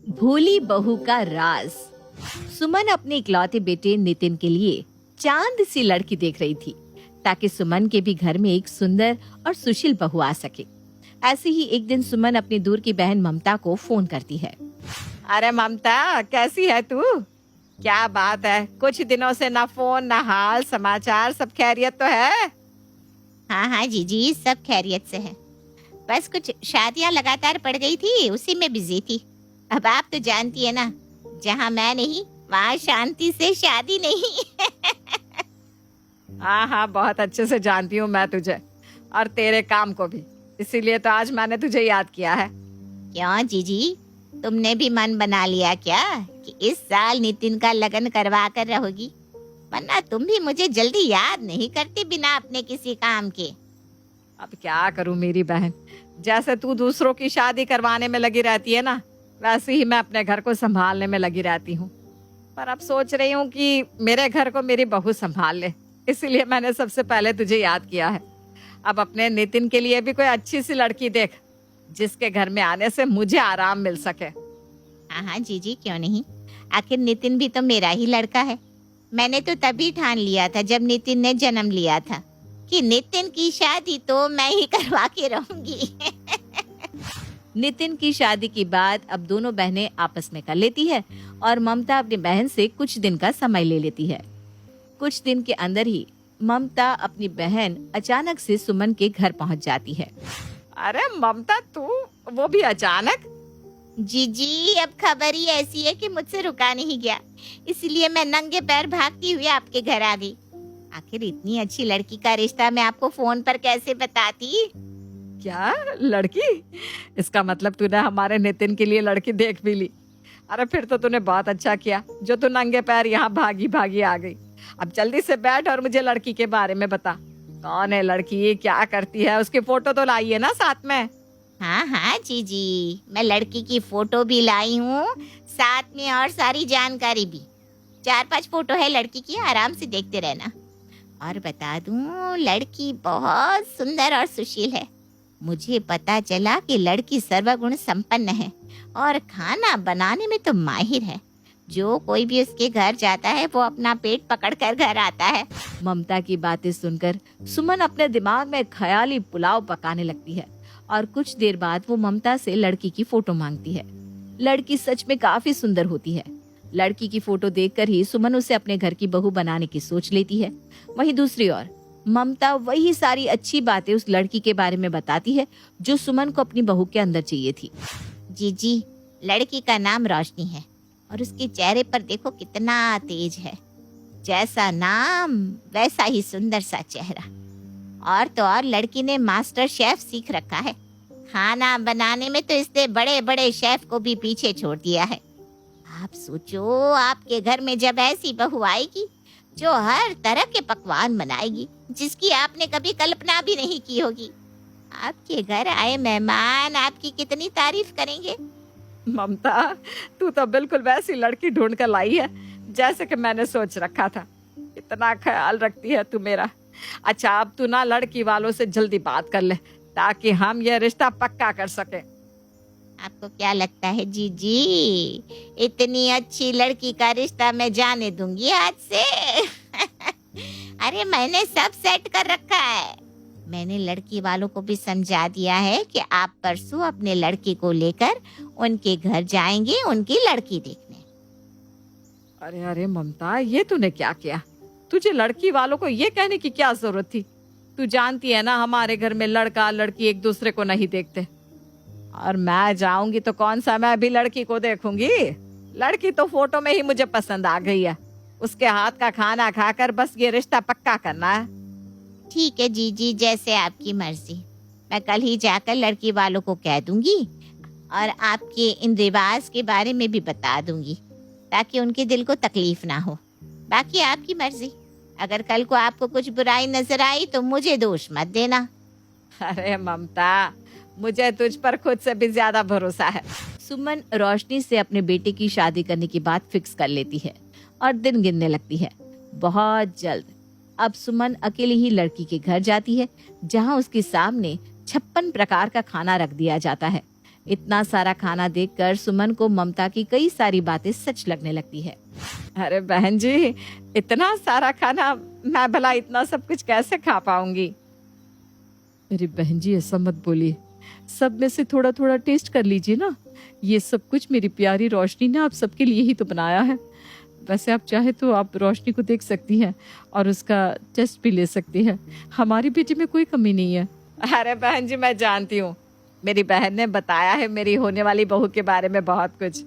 भोली बहू का राज। सुमन अपने इकलौते बेटे नितिन के लिए चांद सी लड़की देख रही थी ताकि सुमन के भी घर में एक सुंदर और सुशील बहू आ सके। ऐसे ही एक दिन सुमन अपनी दूर की बहन ममता को फोन करती है। अरे ममता, कैसी है तू? क्या बात है, कुछ दिनों से ना फोन ना हाल समाचार, सब खैरियत तो है? हाँ हाँ जीजी, सब खैरियत से है। बस कुछ शादियाँ लगातार पड़ गई थी, उसी में बिजी थी। अब आप तो जानती है ना, जहाँ मैं नहीं वहाँ शांति से शादी नहीं। हाँ हाँ, बहुत अच्छे से जानती हूँ मैं तुझे और तेरे काम को भी, इसीलिए तो आज मैंने तुझे याद किया है। क्यों जीजी, तुमने भी मन बना लिया क्या कि इस साल नितिन का लगन करवा कर रहोगी? वरना तुम भी मुझे जल्दी याद नहीं करती बिना अपने किसी काम के। अब क्या करूँ मेरी बहन, जैसे तू दूसरों की शादी करवाने में लगी रहती है ना, वैसे ही मैं अपने घर को संभालने में लगी रहती हूँ। पर अब सोच रही हूँ कि मेरे घर को मेरी बहू संभाल ले, इसीलिए मैंने सबसे पहले तुझे याद किया है। अब अपने नितिन के लिए भी कोई अच्छी सी लड़की देख, जिसके घर में आने से मुझे आराम मिल सके। हाँ हाँ जीजी, क्यों नहीं। आखिर नितिन भी तो मेरा ही लड़का है। मैंने तो तभी ठान लिया था जब नितिन ने जन्म लिया था कि नितिन की शादी तो मैं ही करवा के रहूंगी। नितिन की शादी की बात अब दोनों बहनें आपस में कर लेती है और ममता अपनी बहन से कुछ दिन का समय ले लेती है। कुछ दिन के अंदर ही ममता अपनी बहन अचानक से सुमन के घर पहुंच जाती है। अरे ममता, तू वो भी अचानक? जीजी, अब खबर ही ऐसी है कि मुझसे रुका नहीं गया, इसलिए मैं नंगे पैर भागती हुई आपके घर आ गई। आखिर इतनी अच्छी लड़की का रिश्ता मैं आपको फोन पर कैसे बताती? क्या लड़की? इसका मतलब तूने हमारे नितिन के लिए लड़की देख भी ली। अरे फिर तो तूने बहुत अच्छा किया जो तू नंगे पैर यहाँ भागी भागी आ गई। अब जल्दी से बैठ और मुझे लड़की के बारे में बता। कौन है लड़की, क्या करती है, उसकी फोटो तो लाई है ना साथ में? हाँ हाँ जीजी, मैं लड़की की फोटो भी लाई हूँ, साथ में और सारी जानकारी भी। 4-5 फोटो है लड़की की, आराम से देखते रहना। और बता दूँ, लड़की बहुत सुंदर और सुशील है। मुझे पता चला कि लड़की सर्वगुण संपन्न है और खाना बनाने में तो माहिर है। जो कोई भी उसके घर जाता है वो अपना पेट पकड़ कर घर आता है। ममता की बातें सुनकर सुमन अपने दिमाग में ख्याली पुलाव पकाने लगती है और कुछ देर बाद वो ममता से लड़की की फोटो मांगती है। लड़की सच में काफी सुंदर होती है। लड़की की फोटो देखकर ही सुमन उसे अपने घर की बहू बनाने की सोच लेती है। वहीं दूसरी ओर ममता वही सारी अच्छी बातें उस लड़की के बारे में बताती है जो सुमन को अपनी बहू के अंदर चाहिए थी। जीजी, लड़की का नाम रोशनी है और उसके चेहरे पर देखो कितना तेज है। जैसा नाम वैसा ही सुंदर सा चेहरा। और तो और लड़की ने मास्टर शेफ सीख रखा है। खाना बनाने में तो इसने बड़े बड़े शेफ को भी पीछे छोड़ दिया है। आप सोचो, आपके घर में जब ऐसी बहू आएगी जो हर तरह के पकवान बनाएगी जिसकी आपने कभी कल्पना भी नहीं की होगी, आपके घर आए मेहमान आपकी कितनी तारीफ करेंगे। ममता, तू तो बिल्कुल वैसी लड़की ढूंढ कर लाई है जैसे कि मैंने सोच रखा था। इतना ख्याल रखती है तू मेरा। अच्छा, अब तू ना लड़की वालों से जल्दी बात कर ले ताकि हम ये रिश्ता पक्का कर सके। आपको क्या लगता है जीजी, इतनी अच्छी लड़की का रिश्ता मैं जाने दूंगी आज से? अरे मैंने सब सेट कर रखा है। मैंने लड़की वालों को भी समझा दिया है कि आप परसों अपने लड़की को लेकर उनके घर जाएंगे उनकी लड़की देखने। अरे अरे ममता, ये तूने क्या किया? तुझे लड़की वालों को ये कहने की क्या जरूरत थी? तू जानती है ना, हमारे घर में लड़का लड़की एक दूसरे को नहीं देखते। और मैं जाऊंगी तो कौन सा मैं भी लड़की को देखूंगी? लड़की तो फोटो में ही मुझे पसंद आ गई है। उसके हाथ का खाना खाकर बस ये रिश्ता पक्का करना है। ठीक है जीजी, जैसे आपकी मर्जी। मैं कल ही जाकर लड़की वालों को कह दूंगी और आपके इन रिवाज के बारे में भी बता दूंगी ताकि उनके दिल को तकलीफ ना हो। बाकी आपकी मर्जी। अगर कल को आपको कुछ बुराई नजर आई तो मुझे दोष मत देना। अरे ममता, मुझे तुझ पर खुद से भी ज्यादा भरोसा है। सुमन रोशनी से अपने बेटे की शादी करने की बात फिक्स कर लेती है और दिन गिनने लगती है। बहुत जल्द अब सुमन अकेली ही लड़की के घर जाती है जहां उसके सामने 56 प्रकार का खाना रख दिया जाता है। इतना सारा खाना देखकर सुमन को ममता की कई सारी बातें सच लगने लगती है। अरे बहन जी, इतना सारा खाना मैं भला इतना सब कुछ कैसे खा पाऊंगी? अरे बहन जी ऐसा मत बोलिए, सब में से थोड़ा थोड़ा टेस्ट कर लीजिए ना। ये सब कुछ मेरी प्यारी रोशनी ने आप सबके लिए ही तो बनाया है। वैसे आप चाहे तो आप रोशनी को देख सकती हैं और उसका टेस्ट भी ले सकती हैं। हमारी बेटी में कोई कमी नहीं है। अरे बहन जी, मैं जानती हूँ, मेरी बहन ने बताया है मेरी होने वाली बहू के बारे में बहुत कुछ,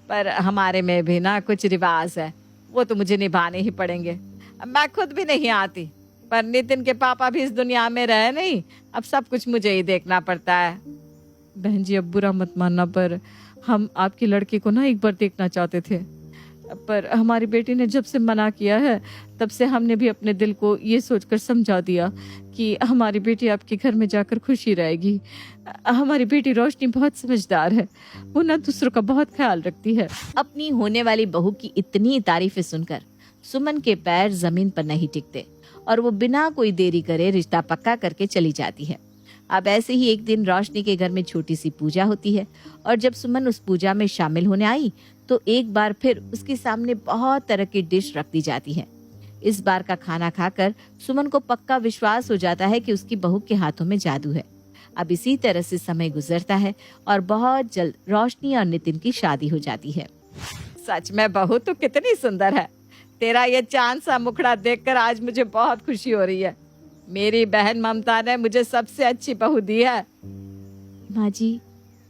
पर हमारे में भी ना कुछ रिवाज है, वो तो मुझे निभाने ही पड़ेंगे। मैं खुद भी नहीं आती, पर नितिन के पापा भी इस दुनिया में रहे नहीं, अब सब कुछ मुझे ही देखना पड़ता है। बहन जी अब बुरा मत मानना, पर हम आपके लड़के को ना एक बार देखना चाहते थे, पर हमारी बेटी ने जब से मना किया है तब से हमने भी अपने दिल को ये सोचकर समझा दिया कि हमारी बेटी आपके घर में जाकर खुशी रहेगी। हमारी बेटी रोशनी बहुत समझदार है, वो ना दूसरों का बहुत ख्याल रखती है। अपनी होने वाली बहू की इतनी तारीफें सुनकर सुमन के पैर जमीन पर नहीं टिकते और वो बिना कोई देरी करे रिश्ता पक्का करके चली जाती है। अब ऐसे ही एक दिन रोशनी के घर में छोटी सी पूजा होती है और जब सुमन उस पूजा में शामिल होने आई तो एक बार फिर उसके सामने बहुत तरह की डिश रख दी जाती है। इस बार का खाना खाकर सुमन को पक्का विश्वास हो जाता है कि उसकी बहू के हाथों में जादू है। अब इसी तरह से समय गुजरता है और बहुत जल्द रोशनी और नितिन की शादी हो जाती है। सच में बहू तो कितनी सुंदर है। तेरा ये चांद सा मुखड़ा देखकर आज मुझे बहुत खुशी हो रही है। मेरी बहन ममता ने मुझे सबसे अच्छी बहू दी है। माँ जी,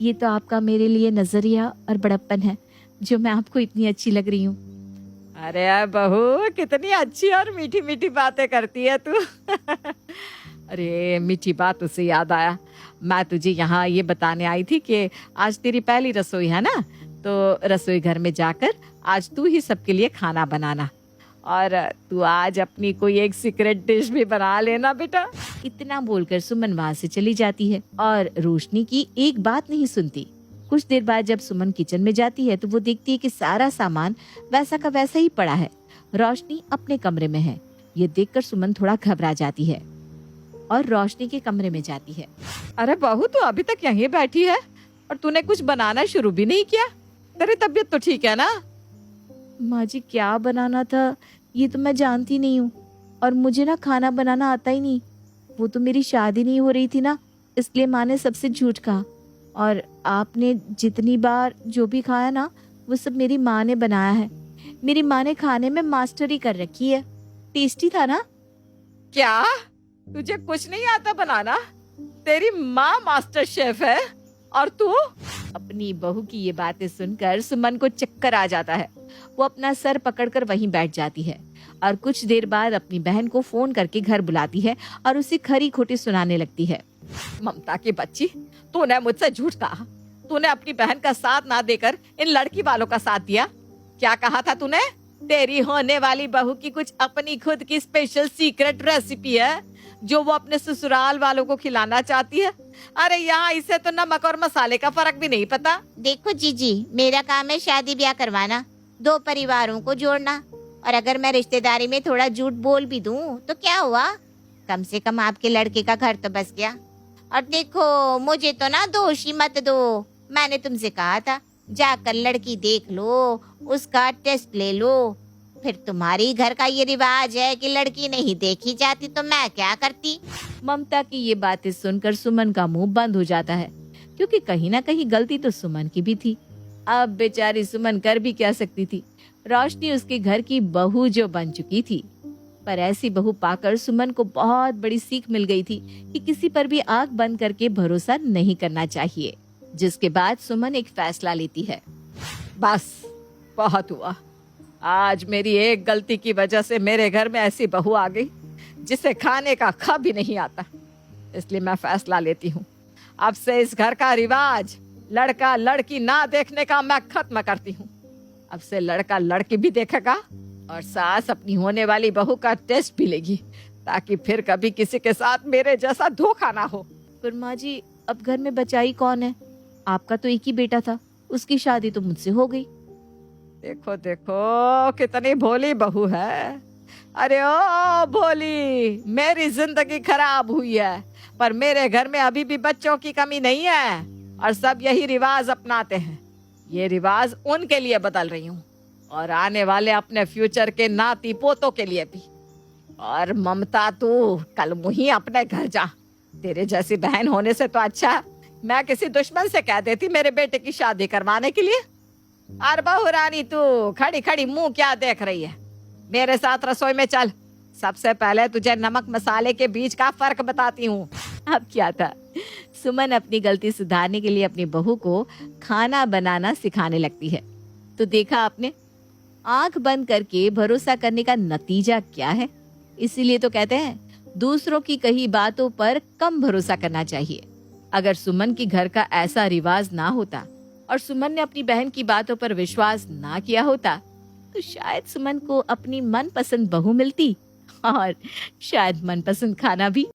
ये तो आपका मेरे लिए नजरिया और बड़प्पन है जो मैं आपको इतनी अच्छी लग रही हूँ। अरे बहू, कितनी अच्छी और मीठी मीठी बातें करती है तू। अरे मीठी बात उससे याद आया, मैं तुझे यहाँ ये बताने आई थी कि आज तेरी पहली रसोई है ना, तो रसोई घर में जाकर आज तू ही सबके लिए खाना बनाना और तू आज अपनी कोई एक सीक्रेट डिश भी बना लेना बेटा। इतना बोलकर सुमन वहां से चली जाती है और रोशनी की एक बात नहीं सुनती। कुछ देर बाद जब सुमन किचन में जाती है तो वो देखती है कि सारा सामान वैसा का वैसा ही पड़ा है। रोशनी अपने कमरे में है। ये देखकर सुमन थोड़ा घबरा जाती है और रोशनी के कमरे में जाती है। अरे बहू, तू अभी तक यहीं बैठी है और तूने कुछ बनाना शुरू भी नहीं किया? तेरी तबीयत तो ठीक है ना? माँ जी, क्या बनाना था ये तो मैं जानती नहीं हूँ और मुझे ना खाना बनाना आता ही नहीं। वो तो मेरी शादी नहीं हो रही थी ना, इसलिए माँ ने सबसे झूठ कहा और आपने जितनी बार जो भी खाया ना वो सब मेरी माँ ने बनाया है। मेरी माँ ने खाने में मास्टरी कर रखी है। टेस्टी था ना? क्या तुझे कुछ नहीं आता बनाना? तेरी माँ मास्टर शेफ है और तू? अपनी बहू की ये बातें सुनकर सुमन को चक्कर आ जाता है। वो अपना सर पकड़कर वहीं बैठ जाती है और कुछ देर बाद अपनी बहन को फोन करके घर बुलाती है और उसे खरी खोटी सुनाने लगती है। ममता की बच्ची, तूने मुझसे झूठ कहा। तूने अपनी बहन का साथ ना देकर इन लड़की वालों का साथ दिया। क्या कहा था तूने? तेरी होने वाली बहू की कुछ अपनी खुद की स्पेशल सीक्रेट रेसिपी है जो वो अपने ससुराल वालों को खिलाना चाहती है। अरे यहाँ इसे तो नमक और मसाले का फर्क भी नहीं पता। देखो जीजी, मेरा काम है शादी ब्याह करवाना, दो परिवारों को जोड़ना, और अगर मैं रिश्तेदारी में थोड़ा झूठ बोल भी दूं तो क्या हुआ? कम से कम आपके लड़के का घर तो बस गया। और देखो, मुझे तो ना दोष ही मत दो। मैंने तुमसे कहा था जाकर लड़की देख लो, उसका टेस्ट ले लो। फिर तुम्हारी घर का ये रिवाज है कि लड़की नहीं देखी जाती, तो मैं क्या करती? ममता की ये बातें सुनकर सुमन का मुंह बंद हो जाता है, क्योंकि कहीं ना कहीं गलती तो सुमन की भी थी। अब बेचारी सुमन कर भी क्या सकती थी? रोशनी उसके घर की बहू जो बन चुकी थी। पर ऐसी बहू पाकर सुमन को बहुत बड़ी सीख मिल गई थी कि किसी पर भी आंख बंद करके भरोसा नहीं करना चाहिए। जिसके बाद सुमन एक फैसला लेती है। बस बहुत हुआ। आज मेरी एक गलती की वजह से मेरे घर में ऐसी बहू आ गई जिसे खाने का ख भी नहीं आता। इसलिए मैं फैसला लेती हूँ, अब से इस घर का रिवाज लड़का लड़की ना देखने का मैं खत्म करती हूँ। अब से लड़का लड़की भी देखेगा और सास अपनी होने वाली बहू का टेस्ट भी लेगी, ताकि फिर कभी किसी के साथ मेरे जैसा धोखा ना हो। पर माँ जी, अब घर में बचा ही कौन है? आपका तो एक ही बेटा था, उसकी शादी तो मुझसे हो गई। देखो देखो कितनी भोली बहू है। अरे ओ भोली, मेरी जिंदगी खराब हुई है, पर मेरे घर में अभी भी बच्चों की कमी नहीं है और सब यही रिवाज अपनाते हैं। ये रिवाज उनके लिए बदल रही हूँ और आने वाले अपने फ्यूचर के नाती पोतों के लिए भी। और ममता, तू कल मुही अपने घर जा। तेरे जैसी बहन होने से तो अच्छा मैं किसी दुश्मन से कह देती मेरे बेटे की शादी करवाने के लिए। और बहू रानी, तू खड़ी खड़ी मुंह क्या देख रही है? मेरे साथ रसोई में चल। सबसे पहले तुझे नमक मसाले के बीच का फर्क बताती हूँ। अब क्या था, सुमन अपनी गलती सुधारने के लिए अपनी बहू को खाना बनाना सिखाने लगती है। तो देखा आपने, आंख बंद करके भरोसा करने का नतीजा क्या है। इसीलिए तो कहते हैं दूसरों की कही बातों पर कम भरोसा करना चाहिए। अगर सुमन की घर का ऐसा रिवाज ना होता और सुमन ने अपनी बहन की बातों पर विश्वास ना किया होता तो शायद सुमन को अपनी मनपसंद बहू मिलती और शायद मनपसंद खाना भी।